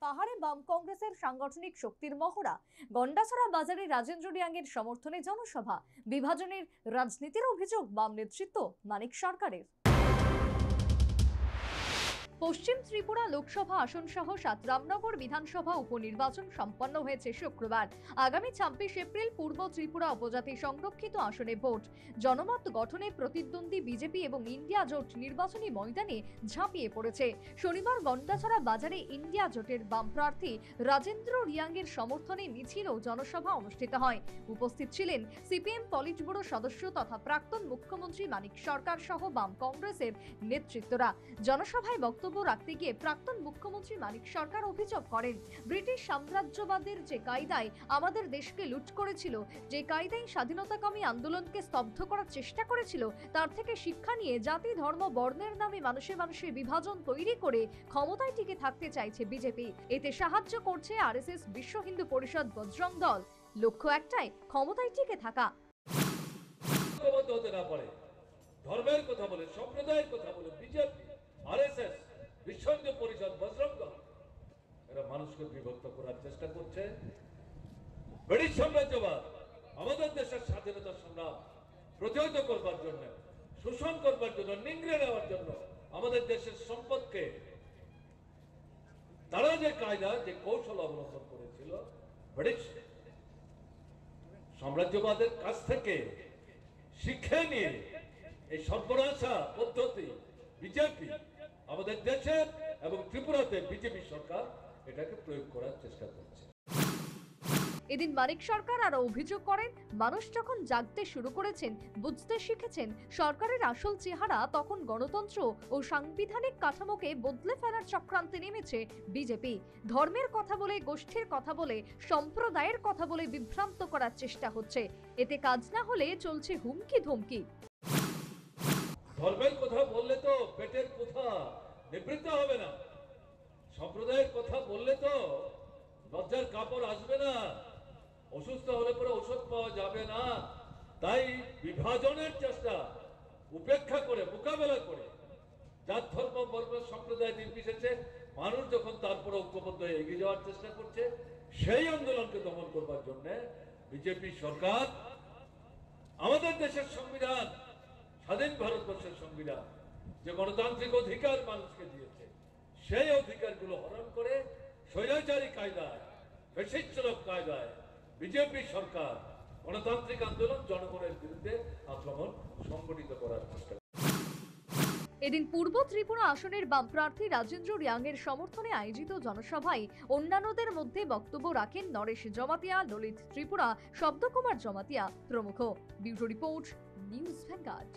পাহাড়ে বাম কংগ্রেসের সাংগঠনিক শক্তির মহড়া, গন্ডাছড়া বাজারে রাজেন্দ্র রিয়াংয়ের সমর্থনে জনসভা, বিভাজনের রাজনীতির অভিযোগ বাম নেতৃত্ব মানিক সরকারের। পশ্চিম ত্রিপুরা লোকসভা আসন সহ ৭ রামনগর বিধানসভা উপনির্বাচন সম্পন্ন হয়েছে শুক্রবার। আগামী ২৬ এপ্রিল পূর্ব ত্রিপুরা উপজাতি সংরক্ষিত আসনে ভোট। জনমত গঠনে প্রতিদ্বন্দ্বী বিজেপি এবং ইন্ডিয়া জোট নির্বাচনী ময়দানে ঝাঁপিয়ে পড়েছে। শনিবার গন্ডাছড়া বাজারে ইন্ডিয়া জোটের বাম প্রার্থী রাজেন্দ্র রিয়াংয়ের সমর্থনে মিছিল ও জনসভা অনুষ্ঠিত হয়। উপস্থিত ছিলেন সিপিএম পলিট ব্যুরো সদস্য তথা প্রাক্তন মুখ্যমন্ত্রী মানিক সরকার সহ বাম কংগ্রেসের নেতৃত্বরা। জনসভায় বক্তব্য রাখতে গিয়ে প্রাক্তন মুখ্যমন্ত্রী মানিক সরকার অভিযোগ করেন, ব্রিটিশ সাম্রাজ্যবাদের যে কায়দায় আমাদের দেশকে লুট করেছিল, যে কায়দায় স্বাধীনতাকামী আন্দোলনকে স্তব্ধ করার চেষ্টা করেছিল, তার থেকে শিক্ষা নিয়ে জাতি ধর্ম বর্ণের নামে মানুষে মানুষে বিভাজন তৈরি করে ক্ষমতায় টিকে থাকতে চাইছে বিজেপি। এতে সাহায্য করছে আরএসএস, বিশ্ব হিন্দু পরিষদ, বজরং দল। লক্ষ্য একটাই, ক্ষমতায় টিকে থাকা। ধর্মের কথা বলে, সম্প্রদায়ের কথা বলে বিজেপি, আরএসএস, বিশ্ব হিন্দু পরিষদ, বজরং দল এরা মানুষকে বিভক্ত করার চেষ্টা করছে। ব্রিটিশ সাম্রাজ্যবাদ আমাদের দেশের স্বাধীনতা সংগ্রাম প্রতিহত করবার জন্য, শোষণ করবার জন্য, নিংড়ে নেওয়ার জন্য আমাদের দেশের সম্পদকে তারা যে কায়দা, যে কৌশল অবলম্বন করেছিল, ব্রিটিশ সাম্রাজ্যবাদের কাছ থেকে শিক্ষা নিয়ে এই সর্বনাশা পদ্ধতি বিজেপি আমাদের দেশে এবং ত্রিপুরাতে বিজেপি সরকার এটাকে প্রয়োগ করার চেষ্টা করছে। এদিন মানিক সরকার আরো অভিযোগ করেন, মানুষ যখন জাগতে শুরু করেছেন, বুঝতে শিখেছেন সরকারের আসল চেহারা, তখন গণতন্ত্র ও সাংবিধানিক কাঠামোকে বদলে ফেলার চক্রান্তে নেমেছে বিজেপি। ধর্মের কথা বলে, গোষ্ঠীর কথা বলে, সম্প্রদায়ের কথা বলে বিভ্রান্ত করার চেষ্টা হচ্ছে। এতে কাজ না হলে চলছে হুমকি ধমকি। ধর্মের কথা বললে তো পেটের কথা নিবৃত্ত হবে না, সম্প্রদায়ের কথা বললে তো লজ্জার কাপড় আসবে না, অসুস্থ হলে পরে ওষুধ পাওয়া যাবে না। তাই বিভাজনের চেষ্টা উপেক্ষা করে, মোকাবেলা করে, জাত ধর্ম বর্ণ সম্প্রদায় নির্বিশেষে মানুষ যখন তারপরে ঐক্যবদ্ধ হয়ে এগিয়ে যাওয়ার চেষ্টা করছে, সেই আন্দোলনকে দমন করবার জন্য বিজেপি সরকার আমাদের দেশের সংবিধান, স্বাধীন ভারতবর্ষের সংবিধান যে গণতান্ত্রিক অধিকার মানুষকে দিয়েছে, সেই অধিকারগুলো হরণ করে স্বৈরাচারী কায়দায়, ফ্যাসিস্টসুলভ কায়দায় বিজেপি সরকার গণতান্ত্রিক আন্দোলন, জনগণের বিরুদ্ধে আক্রমণ সংগঠিত করার চেষ্টা। এদিন পূর্ব ত্রিপুরা আসনের বাম প্রার্থী রাজেন্দ্র রিয়াংয়ের সমর্থনে আয়োজিত জনসভায় অন্যান্যদের মধ্যে বক্তব্য রাখেন নরেশ জমাতিয়া, ললিত ত্রিপুরা, শব্দকুমার জমাতিয়া প্রমুখ। Bureau report, news vanguard.